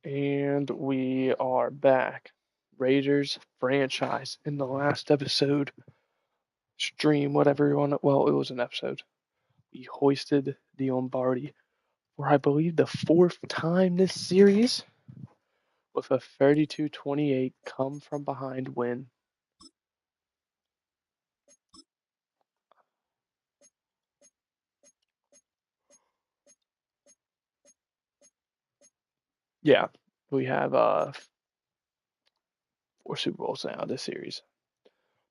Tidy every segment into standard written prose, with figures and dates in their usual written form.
And we are back. Raiders franchise. In the last episode, stream, whatever you want to, well, it was an episode. We hoisted the Lombardi for, I believe, the fourth time this series with a 32-28 come from behind win. Yeah, we have 4 Super Bowls now this series.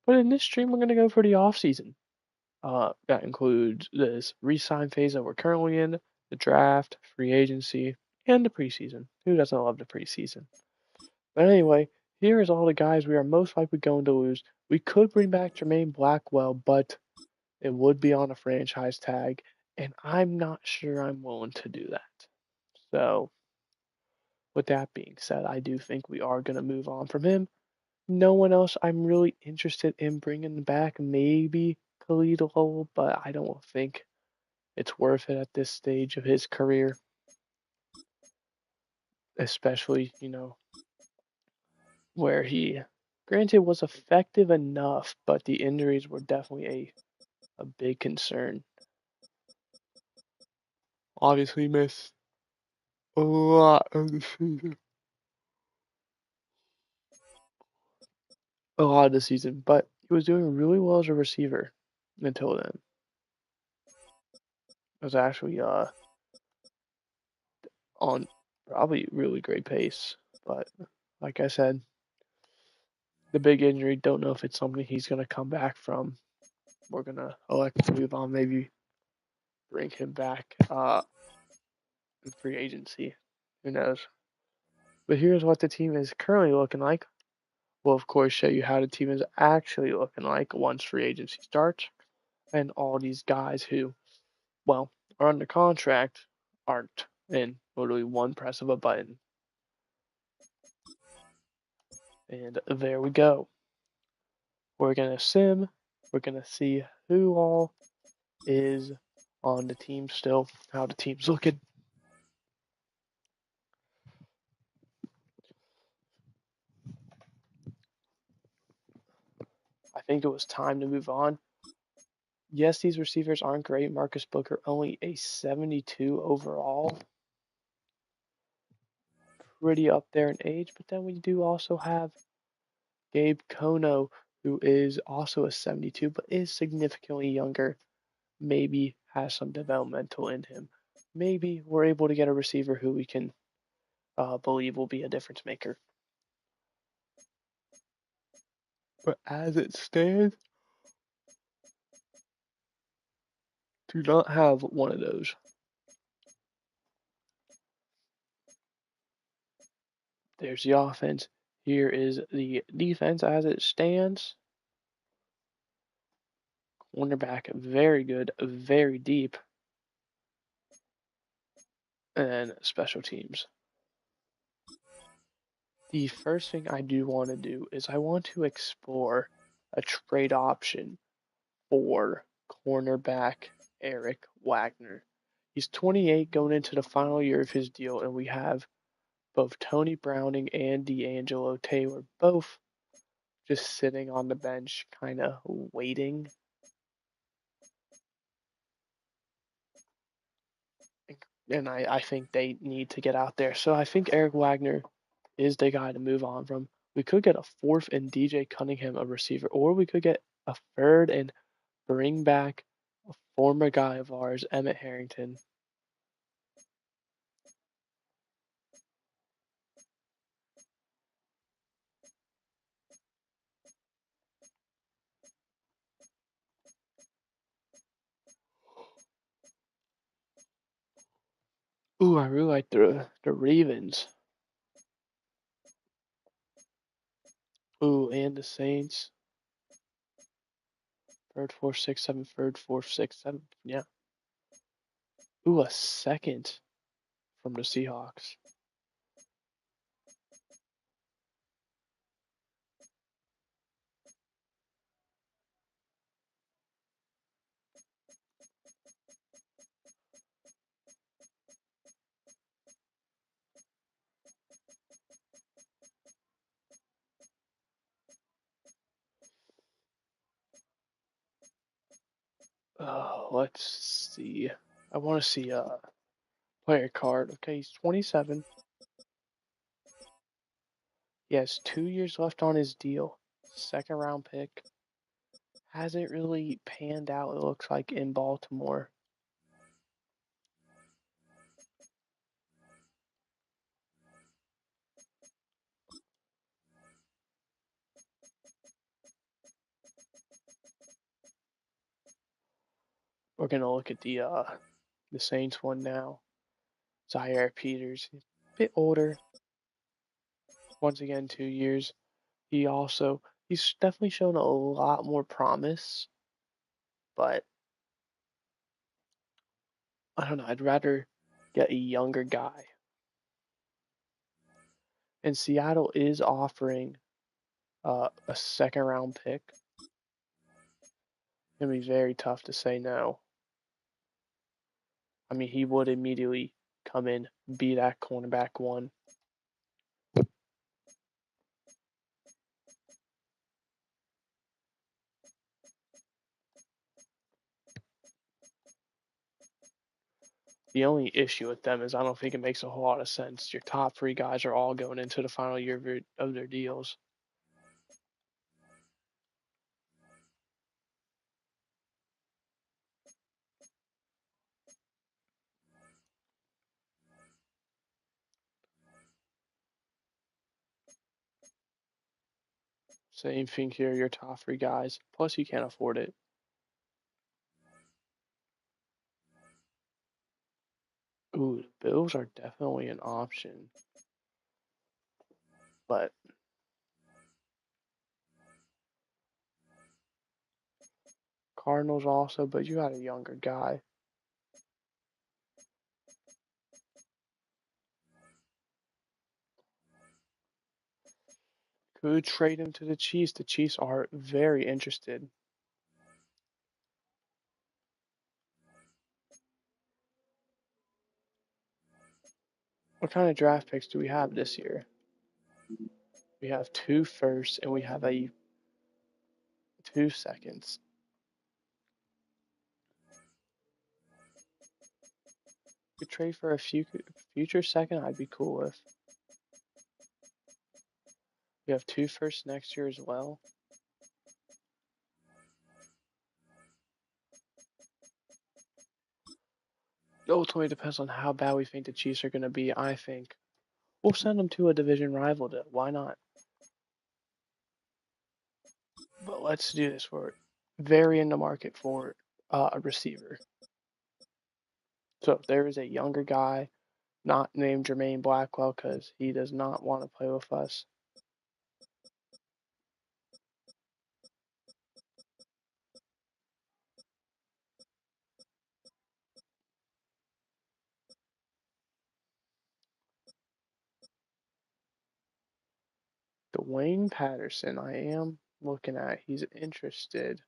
But in this stream, we're going to go for the offseason. That includes this re-sign phase that we're currently in, the draft, free agency, and the preseason. Who doesn't love the preseason? But anyway, here is all the guys we are most likely going to lose. We could bring back Jermaine Blackwell, but it would be on a franchise tag, and I'm not sure I'm willing to do that. So, with that being said, I do think we are going to move on from him. No one else I'm really interested in bringing back. Maybe Khalid Lowell, but I don't think it's worth it at this stage of his career, especially, where he, granted, was effective enough, but the injuries were definitely a big concern. Obviously missed a lot of the season. But he was doing really well as a receiver until then. It was actually on probably really great pace. But like I said, the big injury, don't know if it's something he's gonna come back from. We're gonna elect to move on, maybe bring him back in free agency. Who knows? But here's what the team is currently looking like. We'll, of course, show you how the team is actually looking like once free agency starts. And all these guys who, well, are under contract aren't in literally one press of a button. And there we go. We're going to sim. We're going to see who all is on the team still, how the team's looking. I think it was time to move on. Yes, these receivers aren't great. Marcus Booker only a 72 overall. Pretty up there in age, but then we do also have Gabe Kono, who is also a 72, but is significantly younger. Maybe has some developmental in him. Maybe we're able to get a receiver who we can believe will be a difference maker. But as it stands, do not have one of those. There's the offense. Here is the defense as it stands. Cornerback, very good, very deep. And special teams. The first thing I do want to do is I want to explore a trade option for cornerback Eric Wagner. He's 28 going into the final year of his deal, and we have both Tony Browning and D'Angelo Taylor both just sitting on the bench, kind of waiting. And I think they need to get out there. So I think Eric Wagner is the guy to move on from. We could get a fourth and DJ Cunningham, a receiver, or we could get a third and bring back a former guy of ours, Emmett Harrington. Ooh, I really like the Ravens. Ooh, and the Saints. Third, fourth, sixth, seventh, third, fourth, sixth, seventh. Yeah. Ooh, a second from the Seahawks. Let's see. I want to see a player card. Okay, he's 27. He has 2 years left on his deal. Second round pick. Hasn't really panned out, it looks like, in Baltimore. We're gonna look at the Saints one now. Zaire Peters, a bit older. Once again, 2 years. He's definitely shown a lot more promise, but I don't know. I'd rather get a younger guy. And Seattle is offering a second round pick. It'd be very tough to say no. I mean, he would immediately come in, be that cornerback one. The only issue with them is I don't think it makes a whole lot of sense. Your top three guys are all going into the final year of their deals. Same thing here, your top three guys. Plus, you can't afford it. Ooh, the Bills are definitely an option. But Cardinals also, but you got a younger guy. Could trade him to the Chiefs. The Chiefs are very interested. What kind of draft picks do we have this year? We have 2 firsts and we have a 2 seconds. Could trade for a future second. I'd be cool with. We have 2 firsts next year as well. It ultimately depends on how bad we think the Chiefs are going to be. I think we'll send them to a division rival. Why not? But let's do this. We're very in the market for a receiver. So if there is a younger guy, not named Jermaine Blackwell, because he does not want to play with us. Dwayne Patterson, I am looking at. He's interested.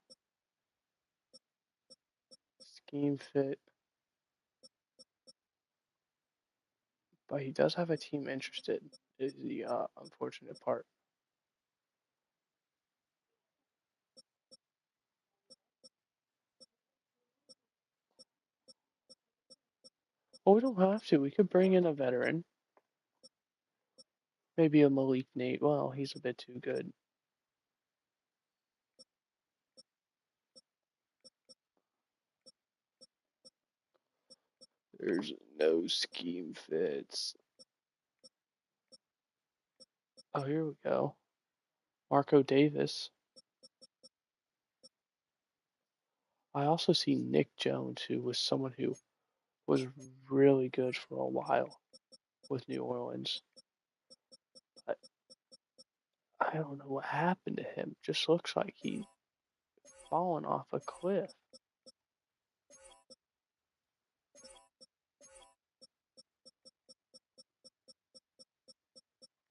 Scheme fit. But he does have a team interested, is the unfortunate part. Well, we don't have to. We could bring in a veteran. Maybe a Malik Nate. Well, he's a bit too good. There's no scheme fits. Oh, here we go. Marco Davis. I also see Nick Jones, who was someone who was really good for a while with New Orleans. But I don't know what happened to him. Just looks like he's fallen off a cliff.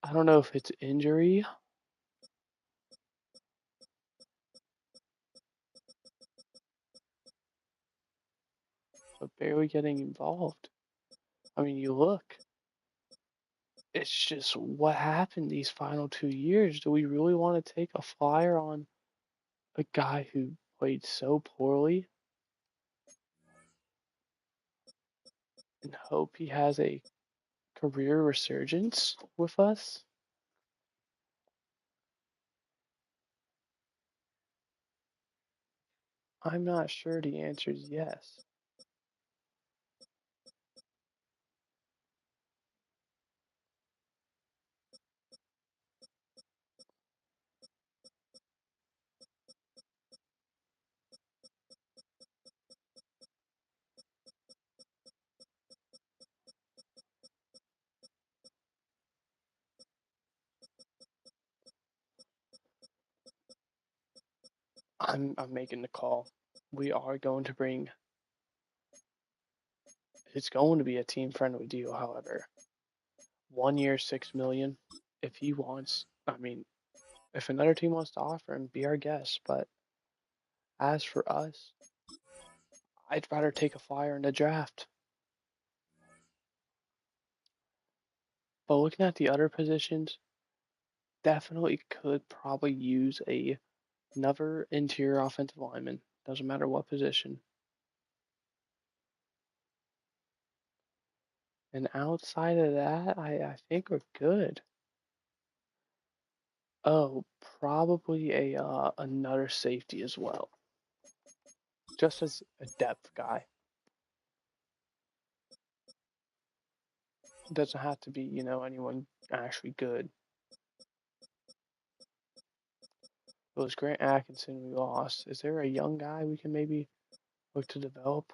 I don't know if it's injury, but barely getting involved. I mean, you look, it's just what happened these final 2 years. Do we really want to take a flyer on a guy who played so poorly? and hope he has a career resurgence with us? I'm not sure the answer is yes. I'm making the call. We are going to bring. It's going to be a team friendly deal, however. 1 year, 6 million. If he wants, I mean, if another team wants to offer him, be our guest. But as for us, I'd rather take a flyer in the draft. But looking at the other positions, definitely could probably use another interior offensive lineman. Doesn't matter what position. And outside of that, I think we're good. Oh, probably a another safety as well, just as a depth guy. It doesn't have to be, anyone actually good. It was Grant Atkinson we lost. Is there a young guy we can maybe look to develop?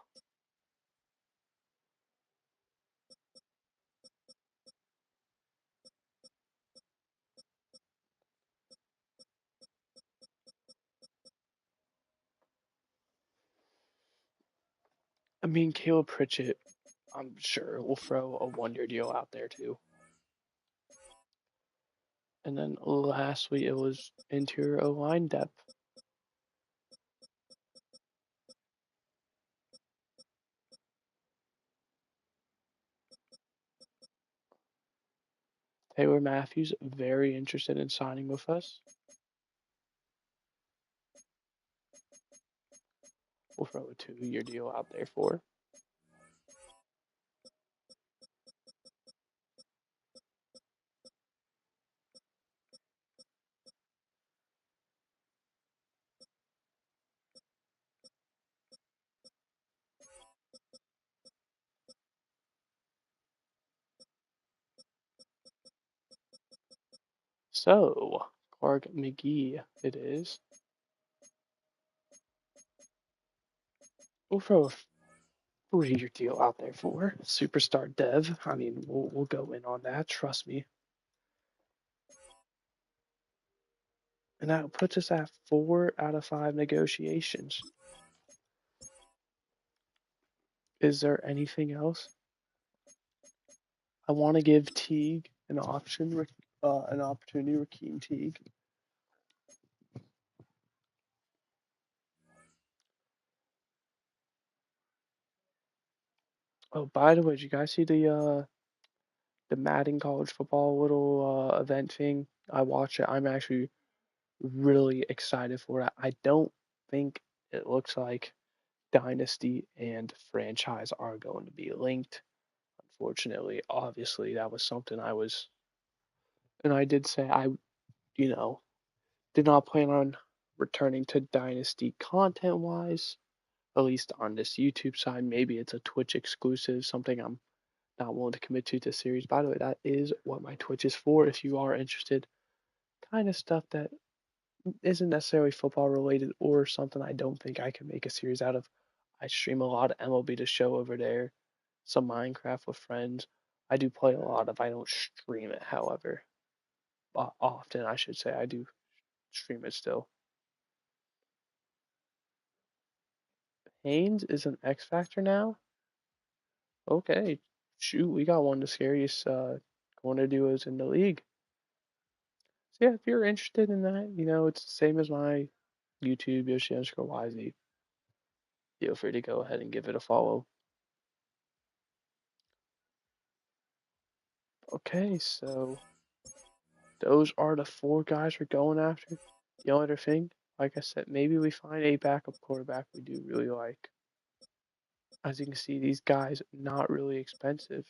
I mean, Caleb Pritchett, I'm sure will throw a 1 year deal out there too. And then lastly, it was interior O line depth. Taylor Matthews, very interested in signing with us. We'll throw a 2 year deal out there for. So, Clark McGee, it is. We'll throw a 3 year deal out there for superstar Dev. I mean, we'll go in on that. Trust me. And that puts us at 4 out of 5 negotiations. Is there anything else? I want to give Teague an option, an opportunity, Rakeem Teague. Oh, by the way, did you guys see the Madden college football little event thing? I watched it. I'm actually really excited for it. I don't think it looks like Dynasty and franchise are going to be linked. Unfortunately, obviously, that was something and I did say you know, did not plan on returning to Dynasty content wise, at least on this YouTube side. Maybe it's a Twitch exclusive, something I'm not willing to commit to this series. By the way, that is what my Twitch is for. If you are interested, kind of stuff that isn't necessarily football related or something I don't think I can make a series out of. I stream a lot of MLB The Show over there, some Minecraft with friends. I do play a lot of. I don't stream it, however, often I should say. I do stream it still. Haynes is an X Factor now. Okay, shoot, we got one of the scariest corner duos in the league. So yeah, if you're interested in that, it's the same as my YouTube Yoshi_YZ. Feel free to go ahead and give it a follow. Okay, so those are the 4 guys we're going after. The only other thing, like I said, maybe we find a backup quarterback we do really like. As you can see, these guys not really expensive.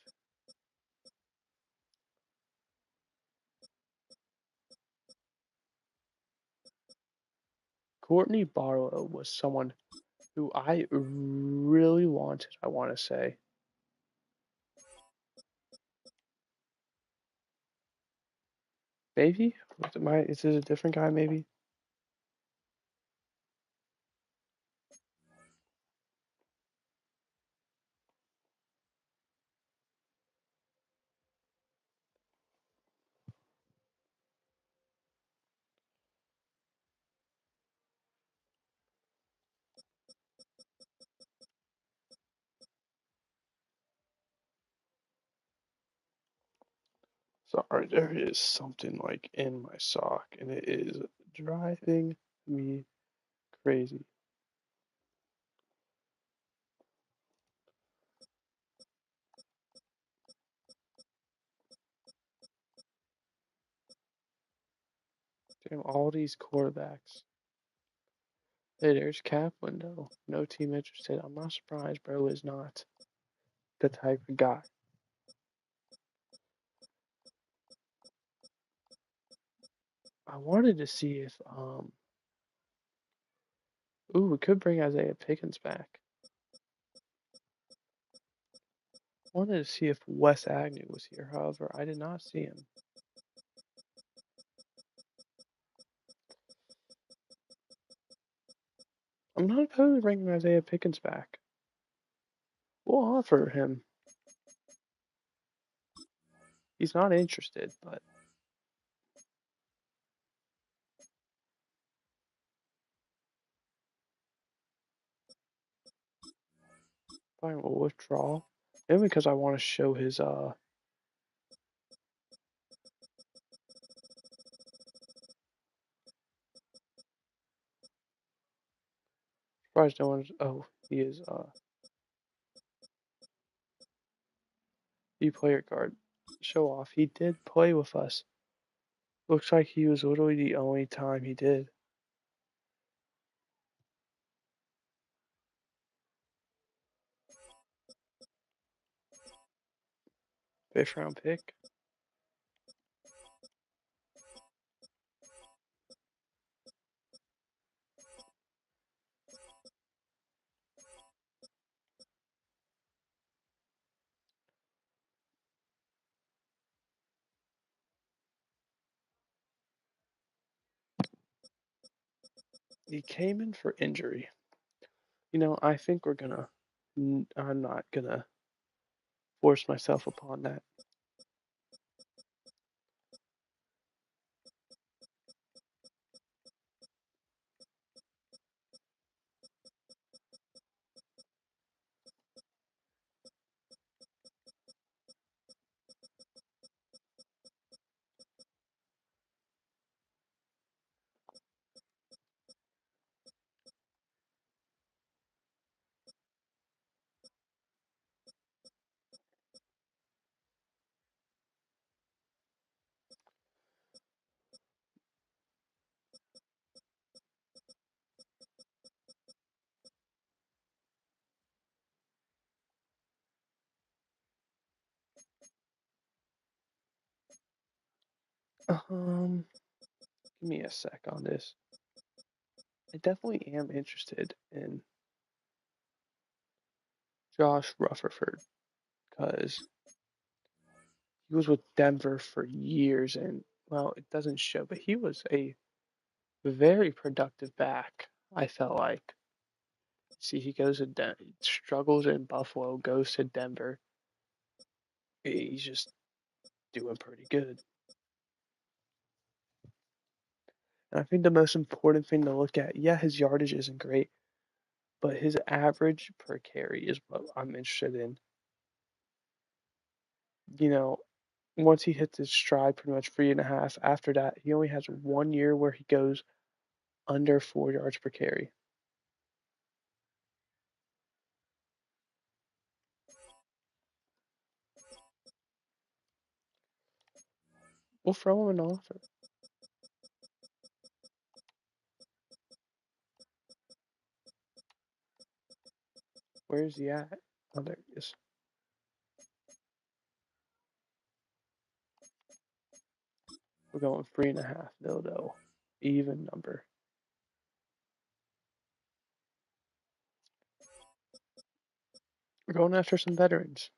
Courtney Barlow was someone who I really wanted, I want to say. Maybe? Is this a different guy, maybe? Sorry, there is something like in my sock, and it is driving me crazy. Damn, all these quarterbacks. Hey, there's cap window. No team interested. I'm not surprised, bro. Is not the type of guy. I wanted to see if ooh, we could bring Isaiah Pickens back. I wanted to see if Wes Agnew was here. However, I did not see him. I'm not opposed to bringing Isaiah Pickens back. We'll offer him. He's not interested, but fine, we'll withdraw. Maybe because I want to show his surprised no one's he is the player card. Show off. He did play with us. Looks like he was literally the only time he did. Fifth round pick. He came in for injury. I think we're gonna. I'm not gonna force myself upon that. Give me a sec on this. I definitely am interested in Josh Rutherford because he was with Denver for years, and well, it doesn't show, but he was a very productive back. I felt like. See, he goes to struggles in Buffalo, goes to Denver. He's just doing pretty good. And I think the most important thing to look at, yeah, his yardage isn't great, but his average per carry is what I'm interested in. You know, once he hits his stride, pretty much 3.5. After that, he only has 1 year where he goes under 4 yards per carry. We'll throw him an offer. Where's he at? Oh, there he is. We're going 3.5. No. Even number. We're going after some veterans.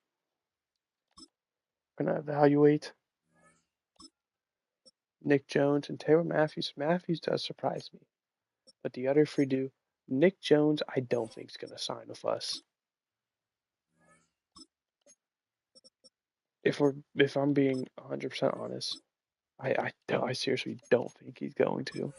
We're going to evaluate Nick Jones and Taylor Matthews. Matthews does surprise me, but the other three do. Nick Jones, I don't think is going to sign with us. If I'm being 100% honest, I seriously don't think he's going to.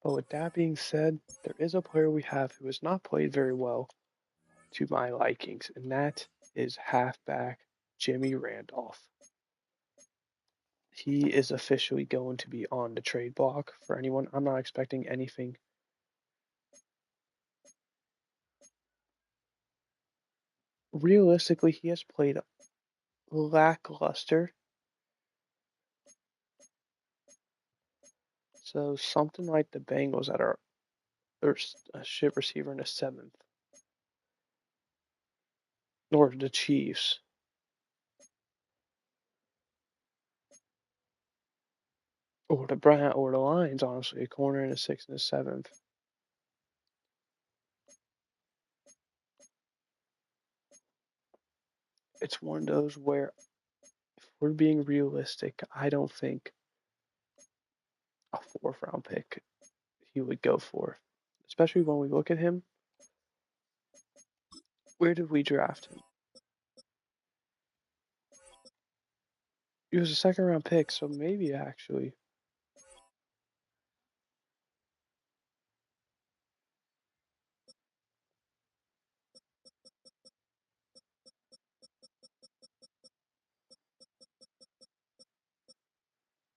But with that being said, there is a player we have who has not played very well to my likings, and that is halfback Jimmy Randolph. He is officially going to be on the trade block for anyone. I'm not expecting anything. Realistically, he has played lackluster. So something like the Bengals that are a shit receiver in the seventh, or the Chiefs, or the Lions. Honestly, a corner in the sixth and the seventh. It's one of those where, if we're being realistic, I don't think a fourth round pick he would go for. Especially when we look at him. Where did we draft him? He was a second round pick, so maybe actually.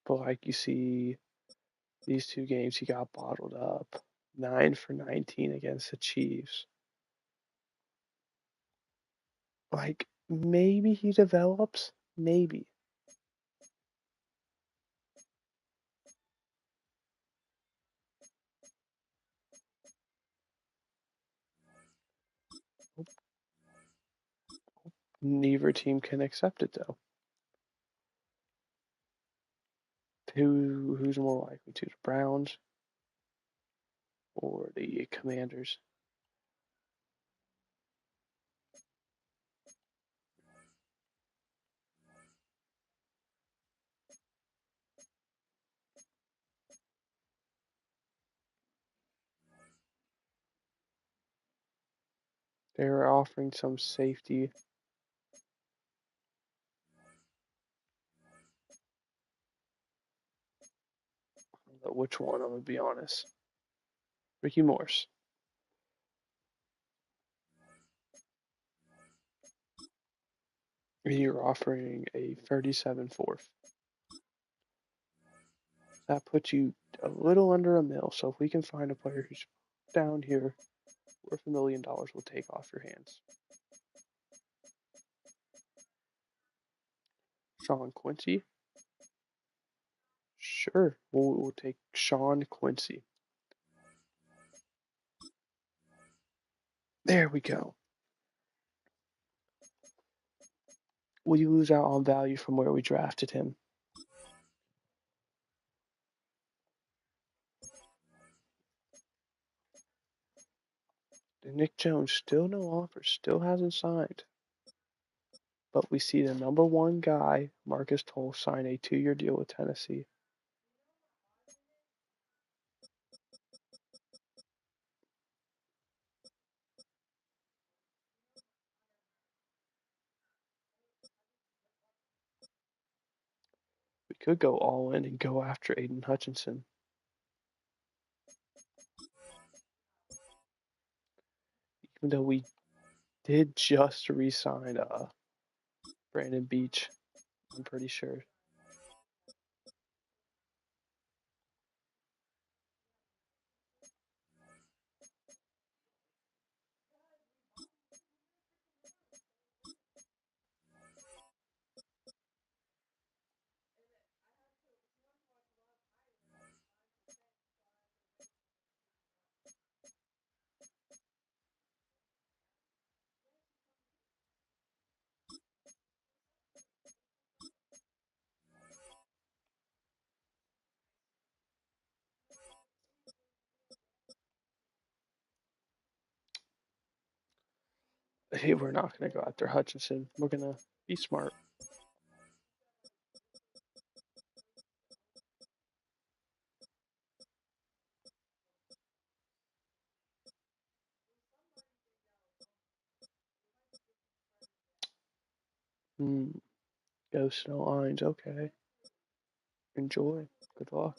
But like you see, these two games he got bottled up. 9 for 19 against the Chiefs. Like, maybe he develops. Maybe. Neither team can accept it though. Who's more likely to? The Browns or the Commanders? They're offering some safety. But which one? I'm gonna be honest. Ricky Morse. You're offering a 37 fourth. That puts you a little under $1 million. So if we can find a player who's down here worth $1 million, we'll take off your hands. Sean Quincy. Sure, we'll take Sean Quincy. There we go. We lose out on value from where we drafted him. And Nick Jones, still no offer, still hasn't signed. But we see the number one guy, Marcus Toll, sign a 2-year deal with Tennessee. We could go all in and go after Aiden Hutchinson. Even though we did just re-sign Brandon Beach, I'm pretty sure. Hey, we're not going to go after Hutchinson. We're going to be smart. Hmm. Ghost no lines. Okay. Enjoy. Good luck.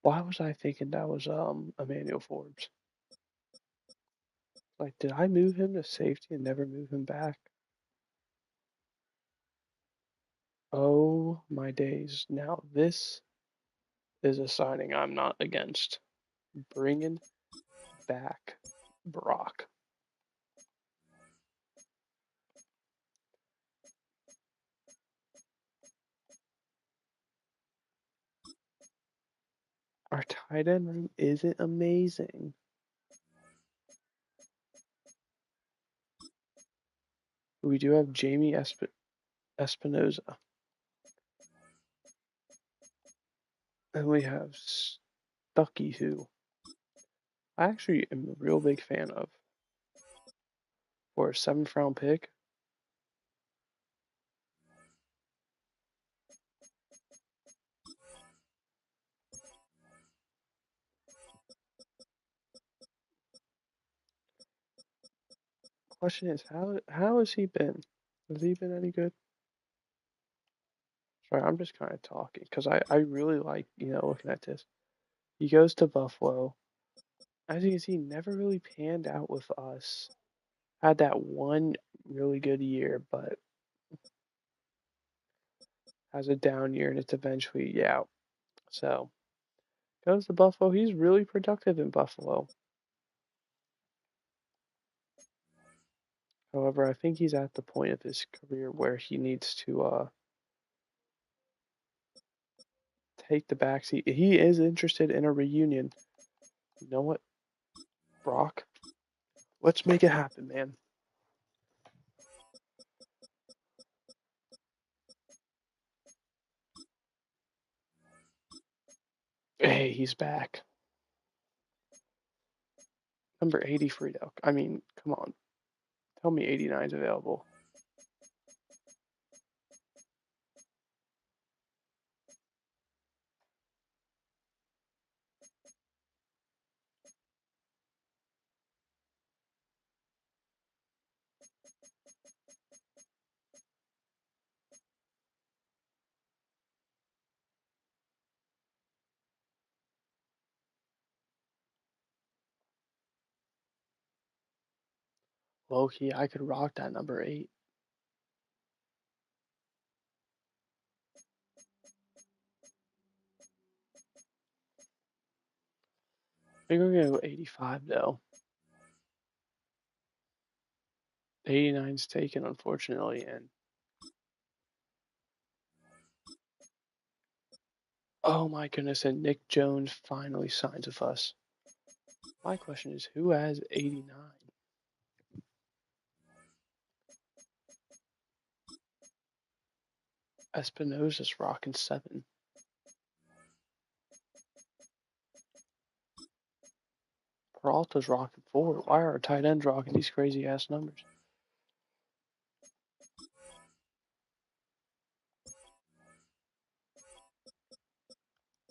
Why was I thinking that was Emmanuel Forbes? Like, did I move him to safety and never move him back? Oh my days. Now this is a signing I'm not against. Bringing back Brock. Our tight end room isn't amazing. We do have Jamie Espinoza. And we have Stucky, who I actually am a real big fan of. For a 7th round pick, question is how has he been? Has he been any good? Sorry, I'm just kind of talking because I really like looking at this. He goes to Buffalo. As you can see, never really panned out with us. Had that one really good year, but has a down year and it's eventually out. So goes to Buffalo. He's really productive in Buffalo. However, I think he's at the point of his career where he needs to take the backseat. He is interested in a reunion. You know what, Brock? Let's make it happen, man. Hey, he's back. Number 80 Friedel. I mean, come on. Tell me 89 is available. Low key, I could rock that number 8. I think we're gonna go 85 though. 89's taken, unfortunately, and oh my goodness, and Nick Jones finally signs with us. My question is, who has 89? Espinosa's rocking 7. Peralta's rocking 4. Why are our tight ends rocking these crazy ass numbers?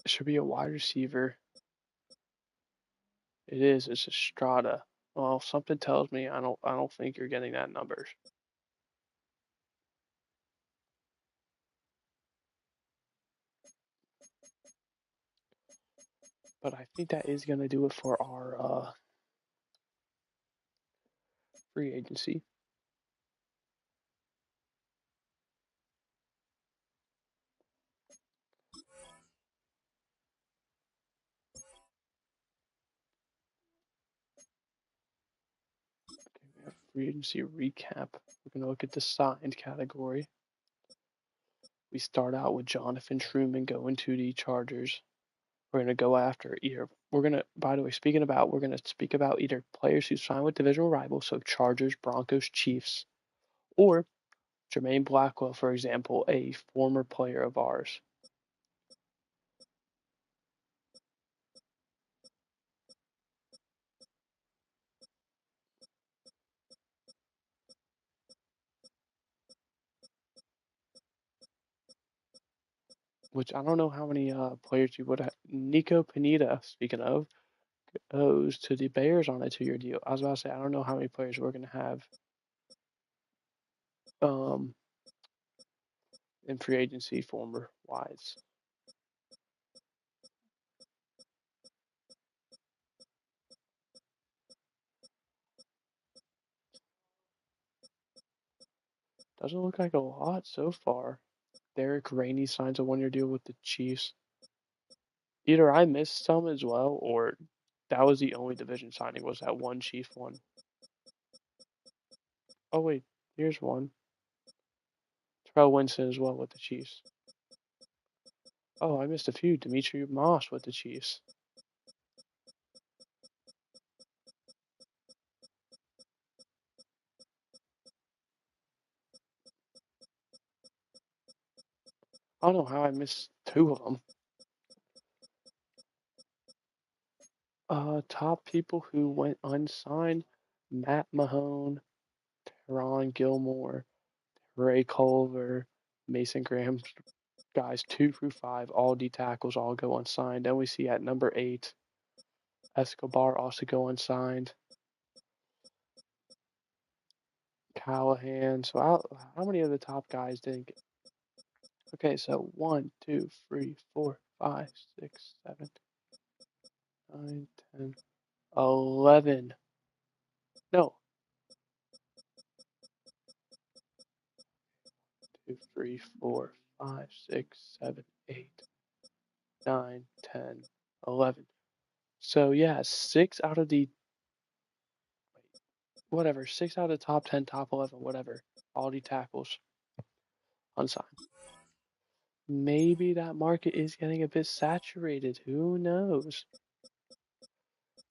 It should be a wide receiver. It is. It's Estrada. Well, something tells me I don't think you're getting that numbers. But I think that is gonna do it for our free agency. Okay, we have free agency recap. We're going to look at the signed category. We start out with Jonathan Truman going to the Chargers. We're going to go after either. We're going to, by the way, we're going to speak about either players who signed with divisional rivals, so Chargers, Broncos, Chiefs, or Jermaine Blackwell, for example, a former player of ours. Which I don't know how many players you would have. Nico Pineda, speaking of, goes to the Bears on a 2-year deal. I was about to say, I don't know how many players we're going to have um, in free agency former wise. Doesn't look like a lot so far. Derek Rainey signs a 1-year deal with the Chiefs. Either I missed some as well, or that was the only division signing was that one Chief one. Oh wait, here's one. Terrell Winston as well with the Chiefs. Oh, I missed a few. Dimitri Moss with the Chiefs. I don't know how I missed 2 of them. Top people who went unsigned: Matt Mahone, Teron Gilmore, Ray Culver, Mason Graham. Guys 2 through 5, all D tackles, all go unsigned. Then we see at number 8, Escobar also go unsigned. Callahan. So how many of the top guys didn't get? Okay, so 1, 2, 3, 4, 5, 6, 7, 9, 10, 11. No, 2, 3, 4, 5, 6, 7, 8, 9, 10, 11. So yeah, 6 out of the whatever, 6 out of the top 10, top 11, whatever, all the tackles unsigned. Maybe that market is getting a bit saturated. Who knows?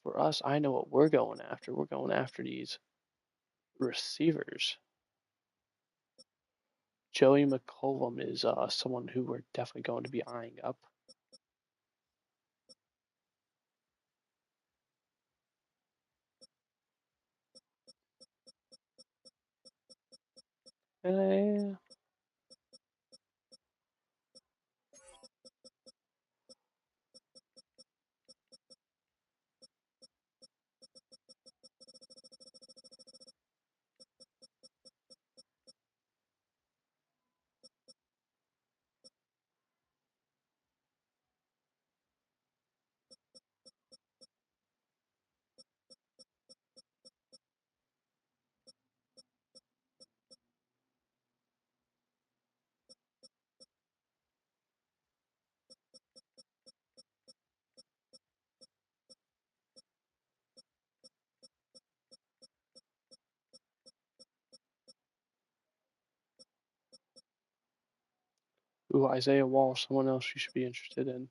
For us, I know what we're going after. We're going after these receivers. Joey McCollum is someone who we're definitely going to be eyeing up. Eh, ooh, Isaiah Wall, someone else you should be interested in.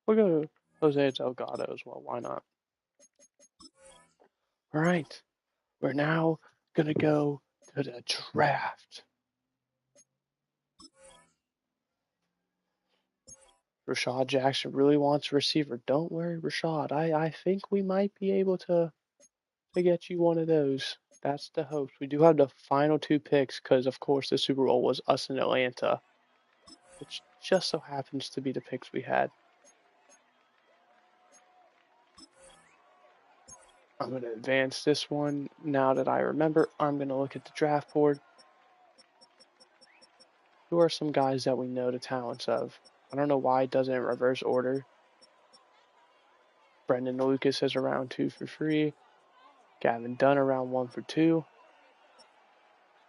We'll go Jose Delgado as well. Why not? All right. We're now going to go to the draft. Rashad Jackson really wants a receiver. Don't worry, Rashad. I think we might be able to get you one of those. That's the hope. We do have the final 2 picks because, of course, the Super Bowl was us in Atlanta, which just so happens to be the picks we had. I'm going to advance this one. Now that I remember, I'm going to look at the draft board. Who are some guys that we know the talents of? I don't know why it doesn't in reverse order. Brendan Lucas is around 2 for 3. Gavin Dunn around 1 for 2.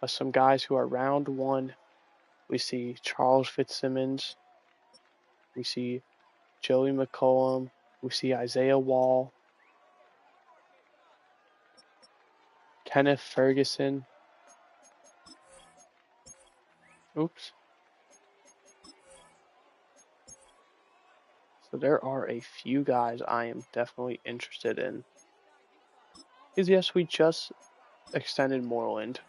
Some guys who are round 1. We see Charles Fitzsimmons. We see Joey McCollum. We see Isaiah Wall. Kenneth Ferguson. Oops. So there are a few guys I am definitely interested in. Because yes, we just extended Moreland.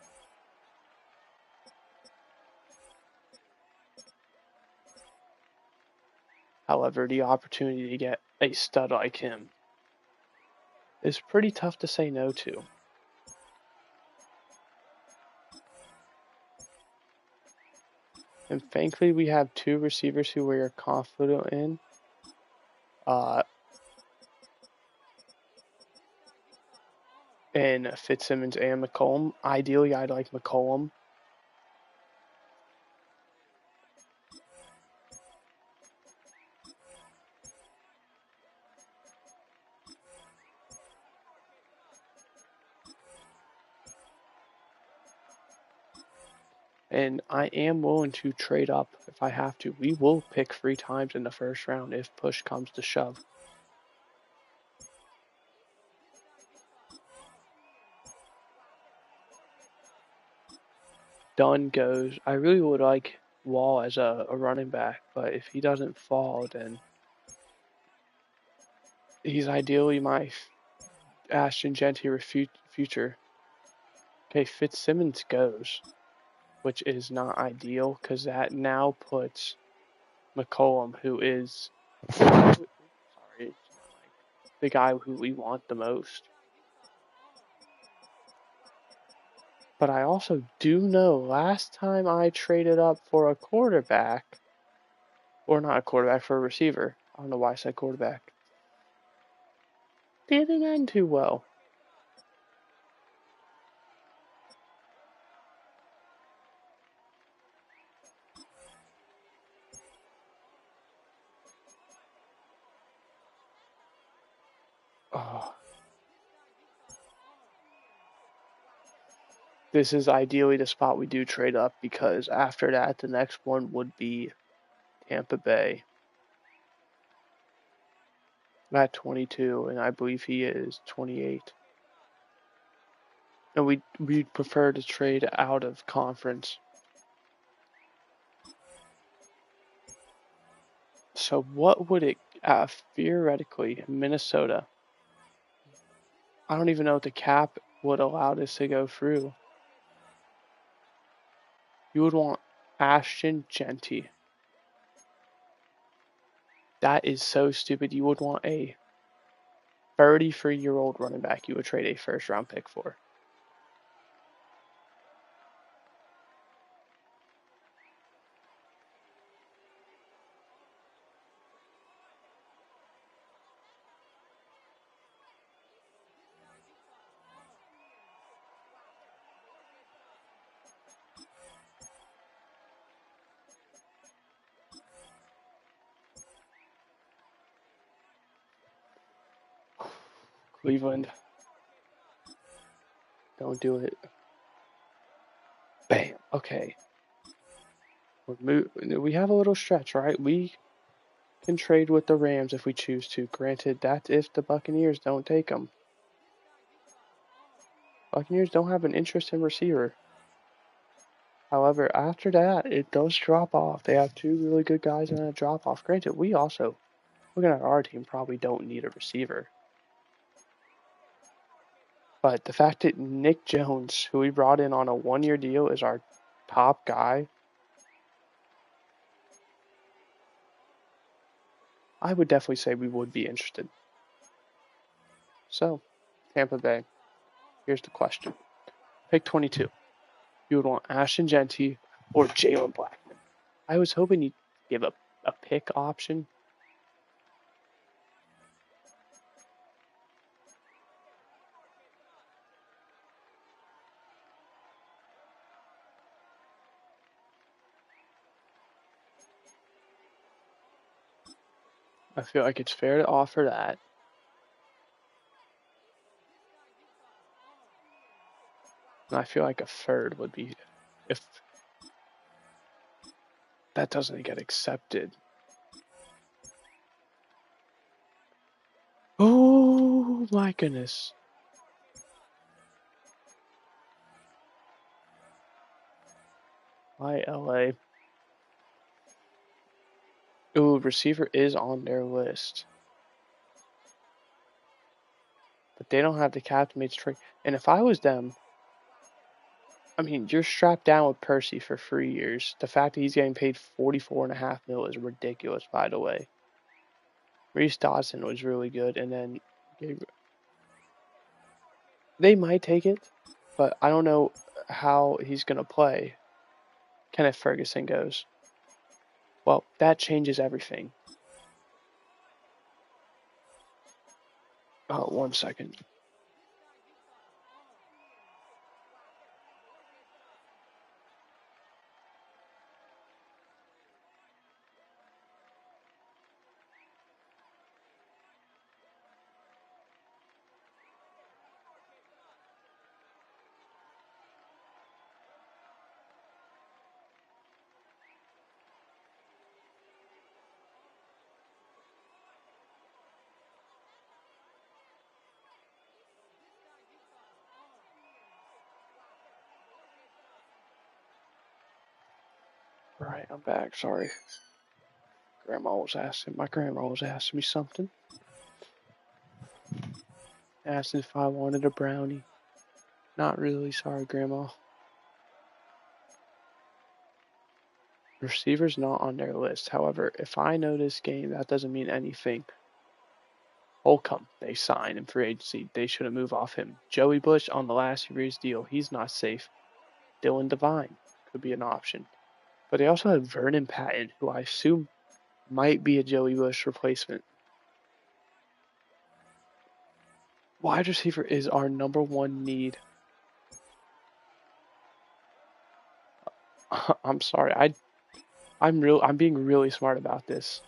However, the opportunity to get a stud like him is pretty tough to say no to. And thankfully, we have 2 receivers who we are confident in. In Fitzsimmons and McCollum. Ideally, I'd like McCollum. And I am willing to trade up if I have to. We will pick 3 times in the first round if push comes to shove. Dunn goes. I really would like Wall as a running back, but if he doesn't fall, then he's ideally my Ashton Genty future. Okay, Fitzsimmons goes, which is not ideal because that now puts McCollum, who is the guy who we want the most. But I also do know last time I traded up for a quarterback, or not a quarterback, for a receiver. I don't know why I said quarterback. Didn't end too well. Oh. This is ideally the spot we do trade up because after that, the next one would be Tampa Bay at 22, and I believe he is 28. And we'd prefer to trade out of conference. So what would it, theoretically, Minnesota, I don't even know if the cap would allow this to go through. You would want Ashton Genty. That is so stupid. You would want a 33-year-old running back you would trade a first-round pick for. Cleveland. Don't do it. Bam. Okay. We have a little stretch, right? We can trade with the Rams if we choose to. Granted, that's if the Buccaneers don't take them. Buccaneers don't have an interest in receiver. However, after that, it does drop off. They have 2 really good guys and a drop off. Granted, we also, looking at our team, probably don't need a receiver. But the fact that Nick Jones, who we brought in on a 1-year deal, is our top guy, I would definitely say we would be interested. So, Tampa Bay, here's the question. Pick 22. You would want Ashton Genty or Jalen Blackman. I was hoping you'd give a pick option. I feel like it's fair to offer that. And I feel like a third would be, if that doesn't get accepted. Oh my goodness. Why LA? Ooh, receiver is on their list. But they don't have the cap to make the trade. And if I was them, I mean, you're strapped down with Percy for 3 years. The fact that he's getting paid $44.5 million is ridiculous, by the way. Reese Dodson was really good, and then they might take it, but I don't know how he's going to play. Kenneth Ferguson goes. Well, that changes everything. Oh, 1 second. Right, I'm back. Sorry. My grandma was asking me something. Asked if I wanted a brownie. Not really, sorry, Grandma. Receiver's not on their list. However, if I know this game, that doesn't mean anything. Holcomb, they signed in free agency. They shouldn't move off him. Joey Bush on the last year's deal. He's not safe. Dylan Devine could be an option. But they also have Vernon Patton, who I assume might be a Joey Bush replacement. Wide receiver is our number one need. I'm sorry. I'm being really smart about this.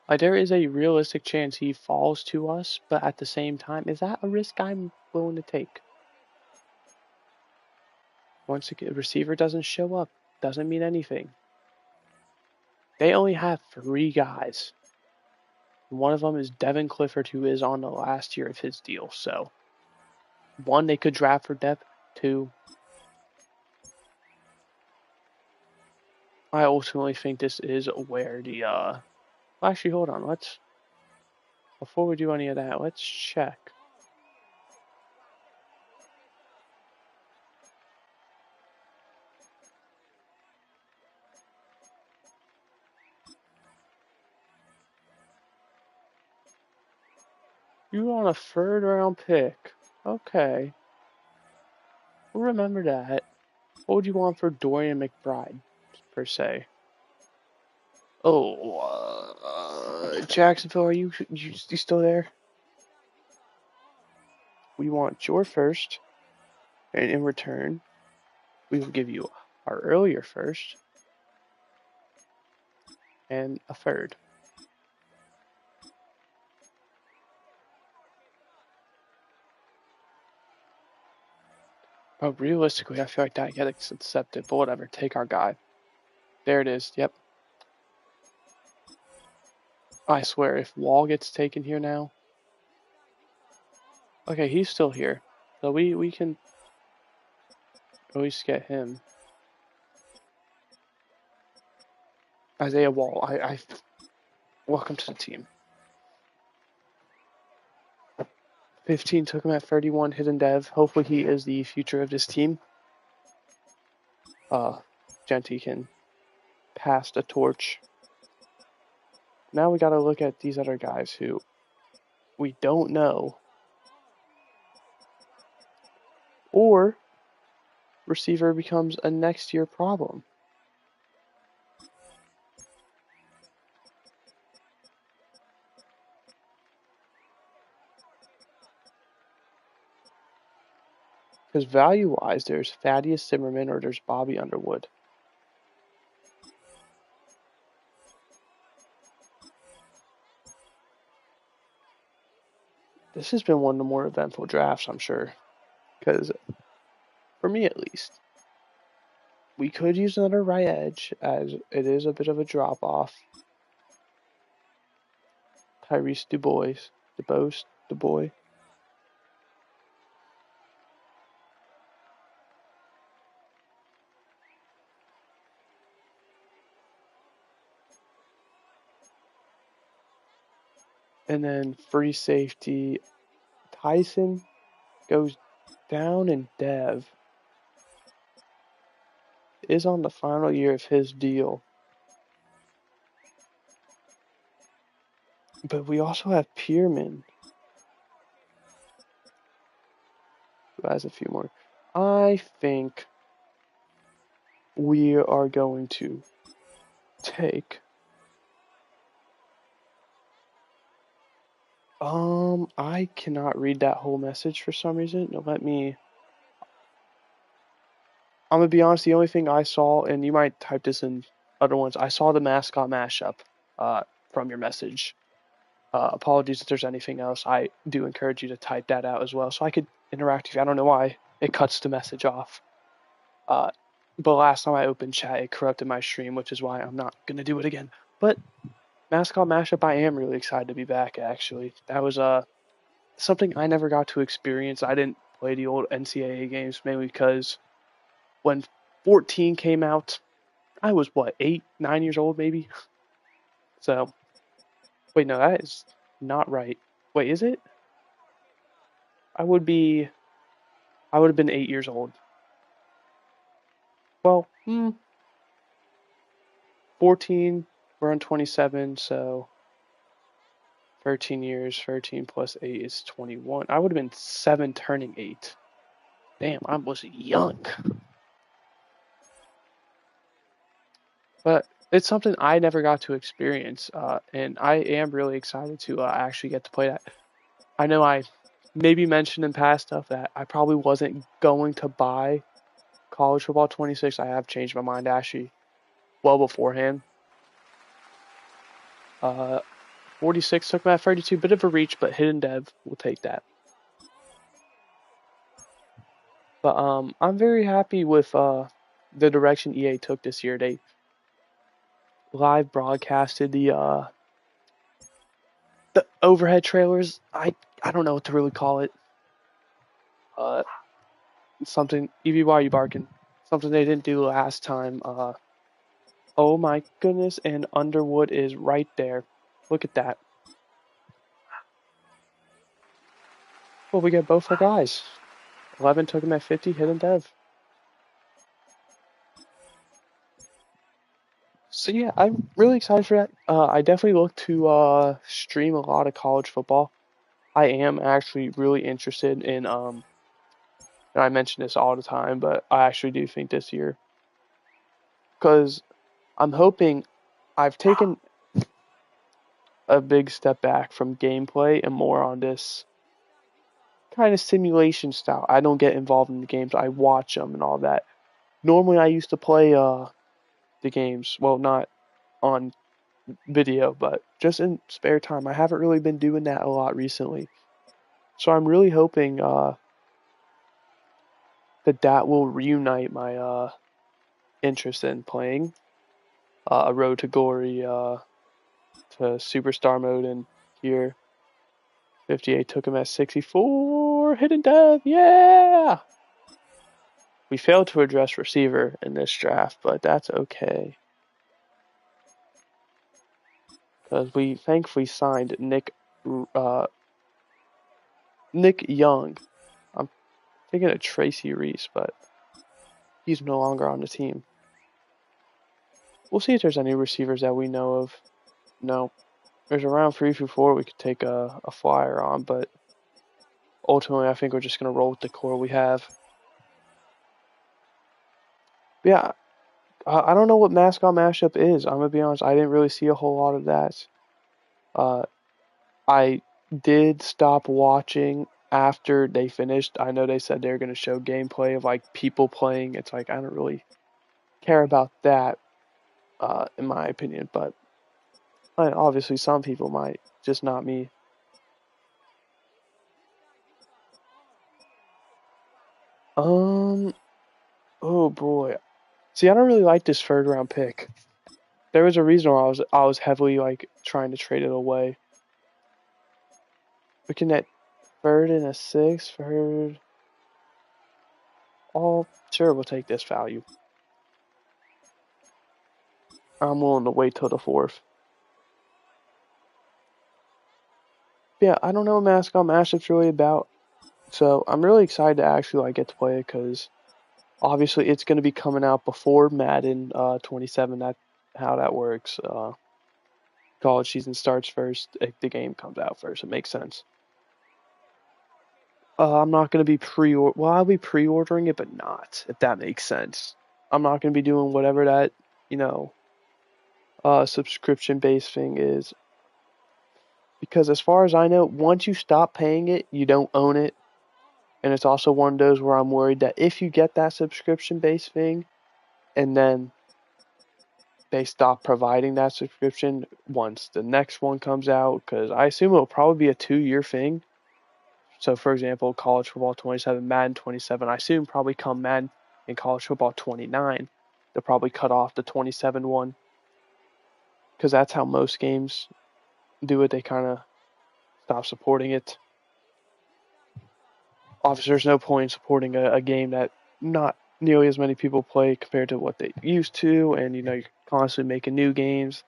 Like, there is a realistic chance he falls to us, but at the same time, is that a risk I'm willing to take? Once a receiver doesn't show up, doesn't mean anything. They only have 3 guys. One of them is Devin Clifford, who is on the last year of his deal. So, 1, they could draft for depth. 2, I ultimately think this is where the actually, hold on. Before we do any of that, let's check. You want a 3rd round pick? Okay, we'll remember that. What would you want for Dorian McBride, per se? Oh, Jacksonville, are you still there? We want your first, and in return, we will give you our earlier first and a 3rd. But realistically, I feel like that gets accepted. But whatever, take our guy. There it is. Yep. I swear, if Wall gets taken here now, okay, he's still here, so we can at least get him. Isaiah Wall, I welcome to the team. 15 took him at 31. Hidden Dev. Hopefully, he is the future of this team. Genty can pass the torch. Now we got to look at these other guys who we don't know, or receiver becomes a next year problem. Because value-wise, there's Thaddeus Zimmerman or there's Bobby Underwood. this has been one of the more eventful drafts, I'm sure. Because, for me at least, we could use another right edge, as it is a bit of a drop off. Tyrese DuBois. And then free safety, Tyson goes down, and Dev is on the final year of his deal. But we also have Pierman, who has a few more. I think we are going to take. I cannot read that whole message for some reason. No, I'm gonna be honest. The only thing I saw, and you might type this in other ones, I saw the mascot mashup, from your message. Apologies if there's anything else. I do encourage you to type that out as well, so I could interact with you. I don't know why it cuts the message off. But last time I opened chat, it corrupted my stream, which is why I'm not gonna do it again. But mascot mashup, I am really excited to be back. Actually, that was something I never got to experience. I didn't play the old NCAA games mainly because when 14 came out, I was what, 8, 9 years old maybe. So wait, no, that is not right. Wait, is it? I would have been 8 years old. Well, 14. We're on 27, so 13 years. 13 plus 8 is 21. I would have been 7 turning 8. Damn, I was young. But it's something I never got to experience, and I am really excited to actually get to play that. I know I maybe mentioned in past stuff that I probably wasn't going to buy College Football 26. I have changed my mind actually well beforehand. 46 took me at 32, bit of a reach, but hidden dev, we'll take that. But I'm very happy with the direction EA took this year. They live broadcasted the overhead trailers. I don't know what to really call it. Something. Evie, why are you barking? Something they didn't do last time. Oh my goodness, and Underwood is right there. Look at that. Well, we get both our guys. 11 took him at 50, hidden dev. So yeah, I'm really excited for that. I definitely look to stream a lot of college football. I am actually really interested in and I mention this all the time, but I actually do think this year, because I'm hoping I've taken a big step back from gameplay and more on this kind of simulation style. I don't get involved in the games. I watch them and all that. Normally I used to play the games, well, not on video, but just in spare time. I haven't really been doing that a lot recently. So I'm really hoping that will reunite my interest in playing a Road to Glory to Superstar mode in here. 58 took him at 64. Hidden dev, yeah! We failed to address receiver in this draft, but that's okay. Because we thankfully signed Nick Young. I'm thinking of Tracy Reese, but he's no longer on the team. We'll see if there's any receivers that we know of. No. There's around 3 through 4 we could take a flyer on, but ultimately I think we're just going to roll with the core we have. Yeah, I don't know what mascot mashup is. I'm going to be honest, I didn't really see a whole lot of that. I did stop watching after they finished. I know they said they were going to show gameplay of like people playing. It's like I don't really care about that, in my opinion, but obviously some people might, just not me. boy. See, I don't really like this third round pick. There was a reason why I was heavily like trying to trade it away. Looking at third and a sixth, third. Oh, sure, we'll take this value. I'm willing to wait till the fourth. Yeah, I don't know what mascot matchup's really about. So I'm really excited to actually like get to play it because obviously it's going to be coming out before Madden 27. That how that works. College season starts first. The game comes out first. It makes sense. I'm not going to be well, I'll be pre-ordering it, but not, if that makes sense. I'm not going to be doing whatever that, subscription-based thing is. Because as far as I know, once you stop paying it, you don't own it. And it's also one of those where I'm worried that if you get that subscription-based thing, and then they stop providing that subscription once the next one comes out, because I assume it'll probably be a 2-year thing. So, for example, college football 27, Madden 27, I assume probably come Madden and college football 29, they'll probably cut off the 27 one. Because that's how most games do it. They kind of stop supporting it. Obviously, there's no point in supporting a game that not nearly as many people play compared to what they used to. And, you're constantly making new games.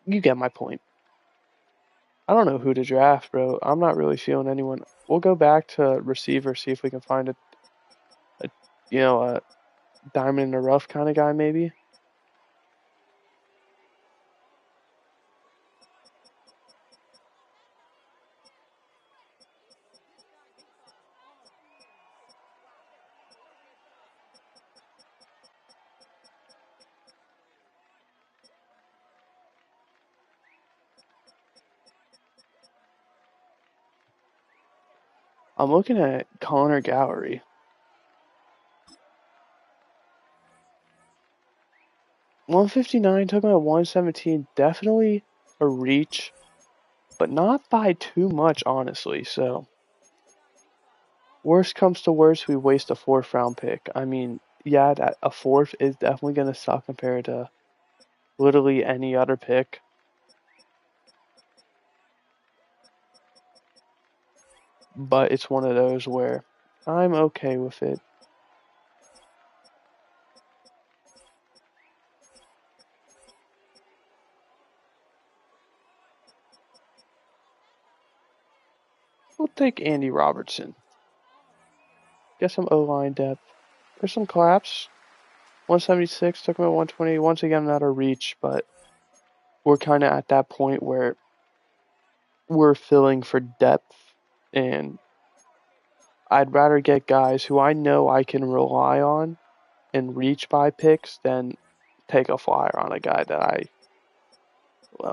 You get my point. I don't know who to draft, bro. I'm not really feeling anyone. We'll go back to receiver, see if we can find a diamond in the rough kind of guy, maybe. I'm looking at Connor Gallery. 159 took him at 117. Definitely a reach, but not by too much, honestly. So, worst comes to worst, we waste a 4th round pick. I mean, yeah, that a 4th is definitely going to suck compared to literally any other pick. But it's one of those where I'm okay with it. We'll take Andy Robertson. Get some O-line depth. There's some collapse. 176 took him at 120. Once again, not a reach, but we're kind of at that point where we're filling for depth, and I'd rather get guys who I know I can rely on and reach by picks than take a flyer on a guy that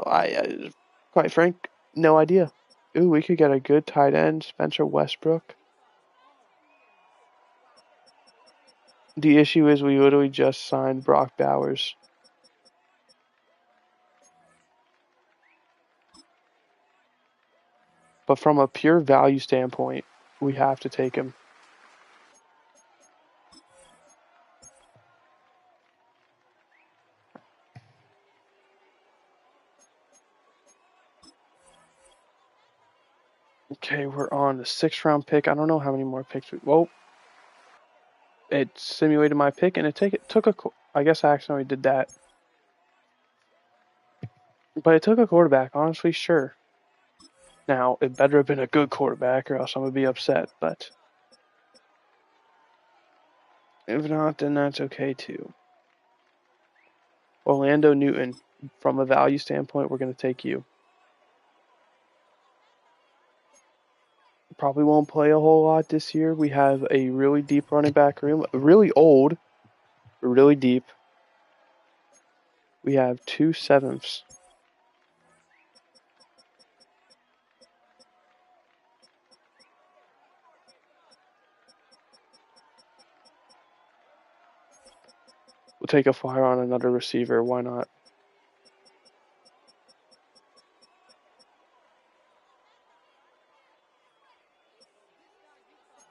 I quite frank, no idea. Ooh, we could get a good tight end, Spencer Westbrook. The issue is we literally just signed Brock Bowers. But from a pure value standpoint, we have to take him. Okay, we're on the 6th round pick. I don't know how many more picks it simulated my pick, and I guess I accidentally did that. But it took a quarterback, honestly, sure. Now, it better have been a good quarterback, or else I'm going to be upset, but if not, then that's okay too. Orlando Newton, from a value standpoint, we're going to take you. Probably won't play a whole lot this year. We have a really deep running back room, really old, really deep. We have 2 7ths. We'll take a flyer on another receiver. Why not?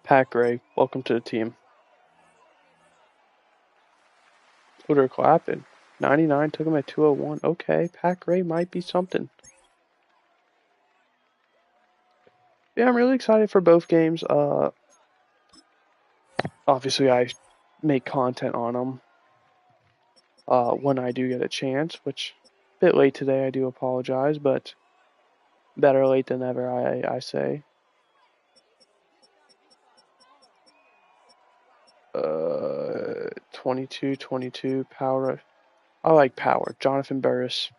Pat Gray, welcome to the team. Scooter clapping. 99 took him at 201. Okay, Pat Gray might be something. Yeah, I'm really excited for both games. Obviously I make content on them when I do get a chance, which a bit late today. I do apologize, but better late than never. I say. 22-22 power. I like power. Jonathan Burris.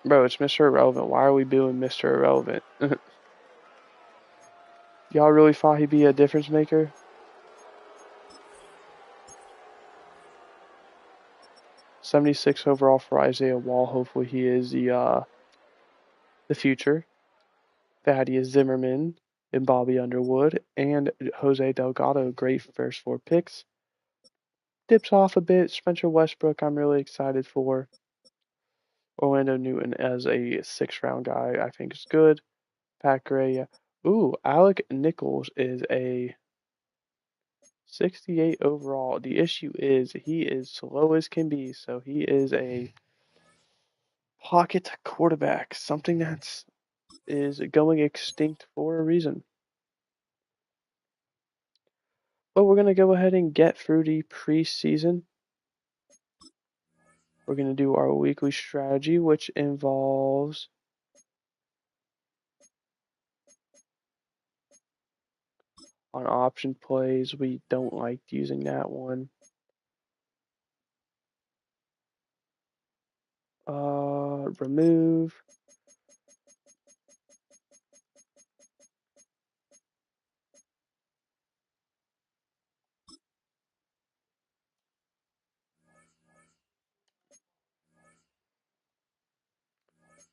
Bro, it's Mr. Irrelevant. Why are we doing Mr. Irrelevant? Y'all really thought he'd be a difference maker? 76 overall for Isaiah Wall. Hopefully he is the future. Thaddeus Zimmerman and Bobby Underwood and Jose Delgado. Great first 4 picks. Dips off a bit. Spencer Westbrook, I'm really excited for. Orlando Newton as a 6th-round guy, I think is good. Pat Gray, yeah. Ooh, Alec Nichols is a 68 overall. The issue is he is slow as can be, so he is a pocket quarterback, something that is going extinct for a reason. But we're going to go ahead and get through the preseason. We're going to do our weekly strategy, which involves on option plays. We don't like using that one. Remove.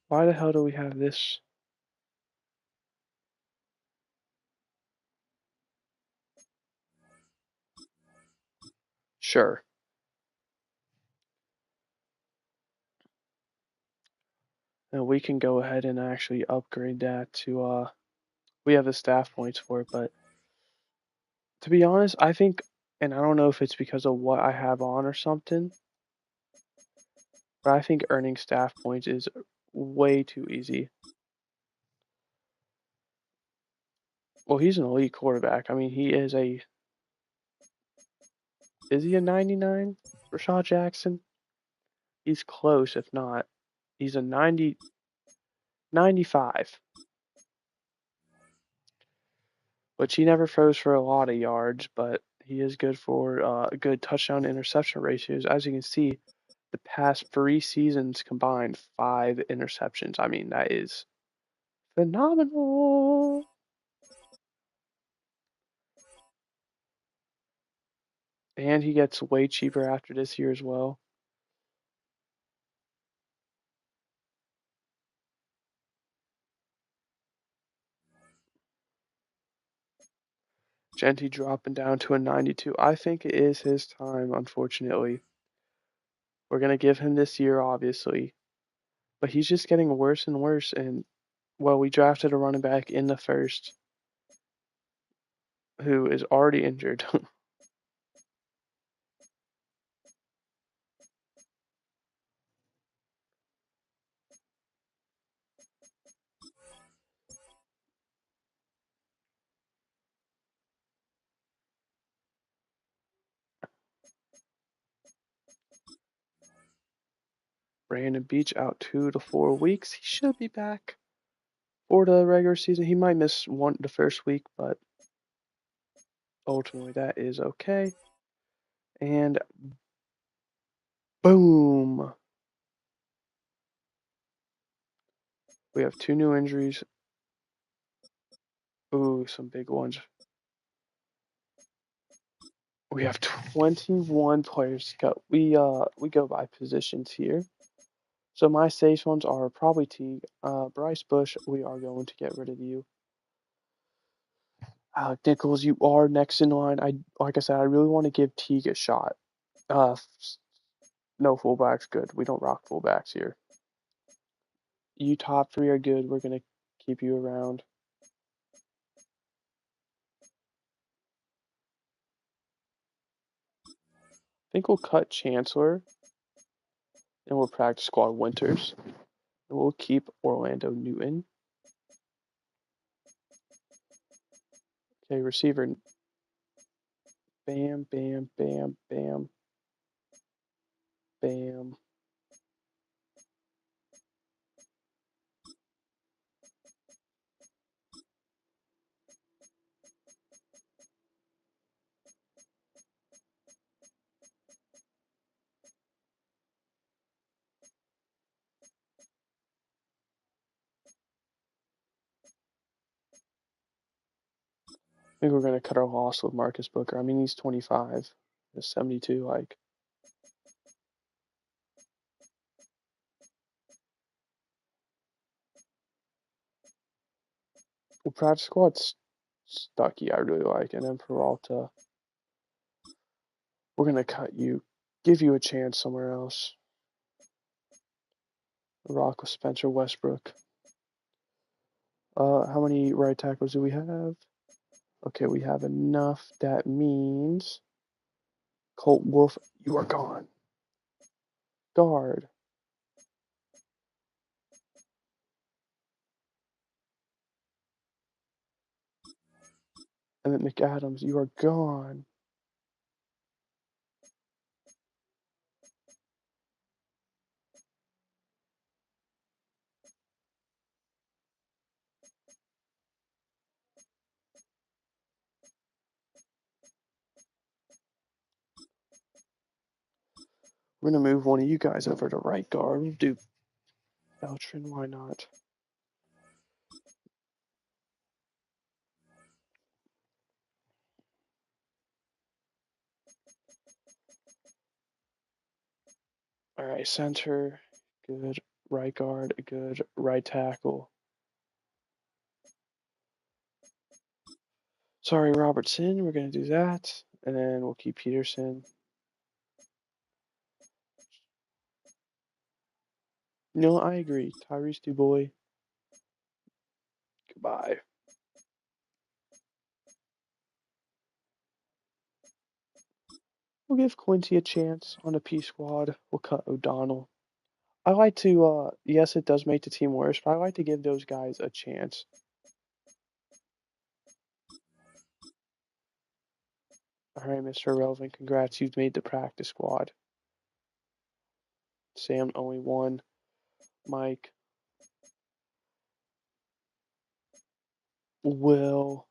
Why the hell do we have this? Sure. And we can go ahead and actually upgrade that to we have the staff points for it, but to be honest, I think, and I don't know if it's because of what I have on or something, but I think earning staff points is way too easy. Well, he's an elite quarterback. I mean, is he a 99? Rashad Jackson? He's close, if not. He's a 95. Which he never throws for a lot of yards, but he is good for good touchdown interception ratios. As you can see, the past 3 seasons combined, 5 interceptions. I mean, that is phenomenal. And he gets way cheaper after this year as well. Genty dropping down to a 92. I think it is his time, unfortunately. We're going to give him this year, obviously. But he's just getting worse and worse. And, well, we drafted a running back in the first who is already injured. Brandon Beach out 2 to 4 weeks. He should be back for the regular season. He might miss the first week, but ultimately that is okay. And boom. We have 2 new injuries. Ooh, some big ones. We have 21 players. We go by positions here. So my safe ones are probably Teague. Bryce Bush, we are going to get rid of you. Alec Nichols, you are next in line. Like I said, I really want to give Teague a shot. No fullbacks, good. We don't rock fullbacks here. You top 3 are good. We're gonna keep you around. think we'll cut Chancellor and we'll practice squad Winters. And we'll keep Orlando Newton. Okay, receiver. Bam, bam, bam, bam, bam. I think we're going to cut our loss with Marcus Booker. I mean, he's 25. He's 72, like. Well, practice squad's Stucky, I really like. And then Peralta, we're going to cut you. Give you a chance somewhere else. Rock with Spencer Westbrook. How many right tackles do we have? Okay, we have enough. That means Colt Wolf, you are gone. Guard. And then McAdams, you are gone. We're going to move one of you guys over to right guard. We'll do Beltran, why not? All right, center, good. Right guard, good. Right tackle. Sorry, Robertson, we're going to do that. And then we'll keep Peterson. No, I agree. Tyrese Dubois. Goodbye. We'll give Quincy a chance on a P squad. We'll cut O'Donnell. I like to, yes, it does make the team worse, but I like to give those guys a chance. All right, Mr. Irrelevant, congrats. You've made the practice squad. Sam, only one. Mike. Will.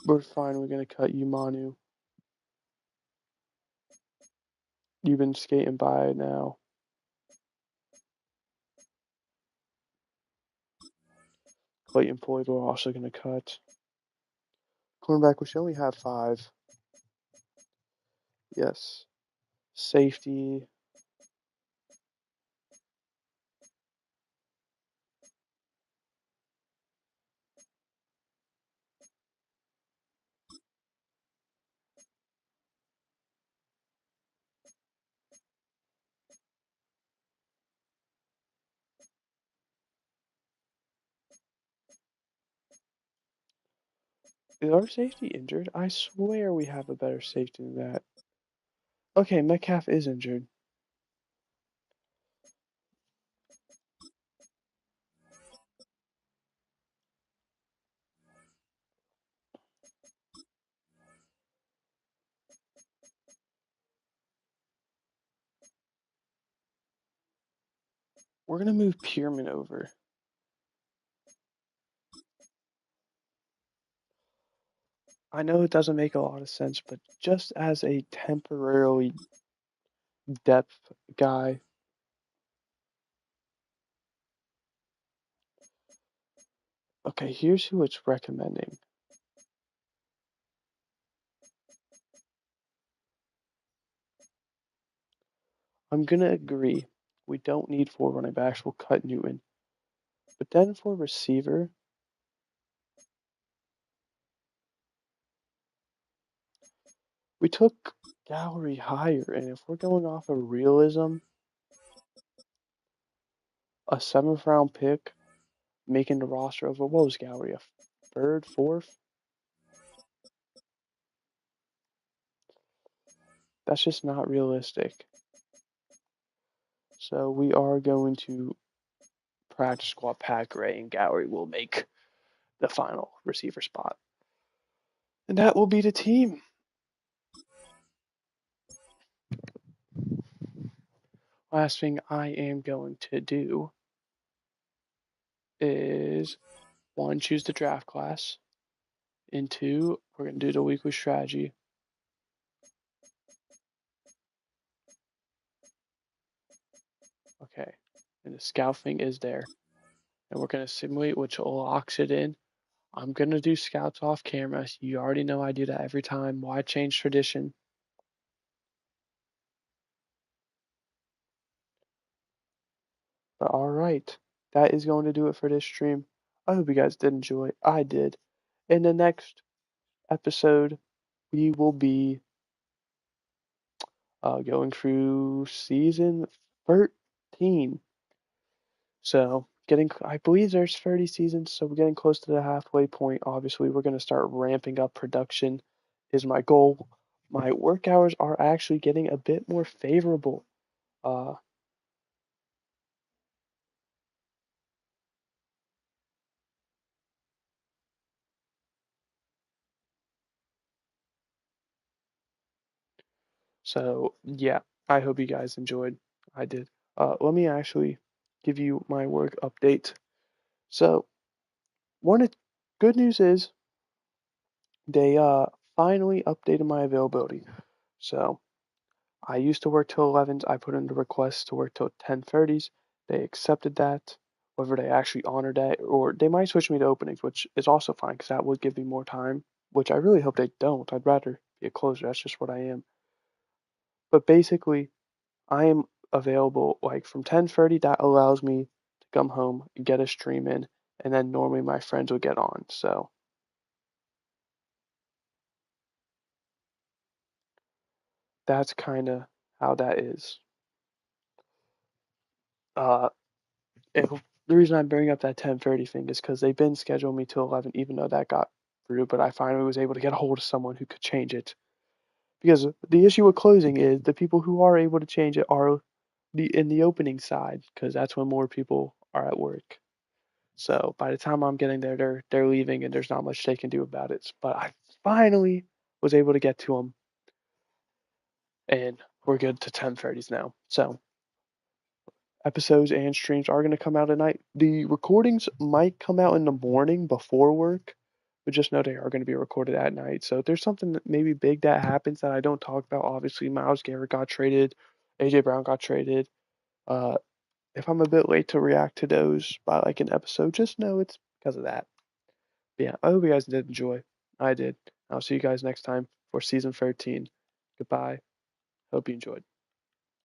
We're fine. We're going to cut you, Manu. You've been skating by now. Clayton Floyd, we're also going to cut. Cornerback, we should only have 5. Yes. Safety. Is our safety injured? I swear we have a better safety than that. Okay, Metcalf is injured. We're going to move Pierman over. I know it doesn't make a lot of sense, but just as a temporarily depth guy. Okay, here's who it's recommending. I'm going to agree. We don't need 4 running backs. We'll cut Newton. But then for receiver, we took Gallery higher. And if we're going off of realism, a 7th round pick making the roster over, what was Gallery, a 3rd, 4th? That's just not realistic. So we are going to practice squad Pat Gray and Gowrie will make the final receiver spot. And that will be the team. Last thing I am going to do is one, choose the draft class, and two, we're going to do the weekly strategy. Okay, and the scout thing is there. And we're going to simulate which locks it in. I'm going to do scouts off camera. You already know I do that every time. Why change tradition? But all right, that is going to do it for this stream. I hope you guys did enjoy. I did. In the next episode, we will be going through season 13. So, I believe there's 30 seasons, so we're getting close to the halfway point. Obviously, we're going to start ramping up production, is my goal. My work hours are actually getting a bit more favorable. Uh, so, yeah, I hope you guys enjoyed. I did. Let me actually give you my work update. So, one good news is they finally updated my availability. So, I used to work till 11s. I put in the request to work till 10:30s. They accepted that. Whether they actually honored that, or they might switch me to openings, which is also fine because that would give me more time, which I really hope they don't. I'd rather be a closer. That's just what I am. But basically, I am available like from 10:30. That allows me to come home and get a stream in, and then normally my friends would get on. So that's kind of how that is. Uh, if, the reason I'm bringing up that 10:30 thing is because they've been scheduling me till 11, even though that got through. But I finally was able to get a hold of someone who could change it. Because the issue with closing is the people who are able to change it are in the opening side, because that's when more people are at work. So by the time I'm getting there, they're leaving, and there's not much they can do about it. But I finally was able to get to them, and we're good to 10:30s now. So episodes and streams are going to come out at night. The recordings might come out in the morning before work, but just know they are going to be recorded at night. So if there's something that maybe big that happens that I don't talk about, obviously Miles Garrett got traded, AJ Brown got traded. Uh, if I'm a bit late to react to those by like an episode, just know it's because of that. But yeah, I hope you guys did enjoy. I did. I'll see you guys next time for season 13. Goodbye. Hope you enjoyed.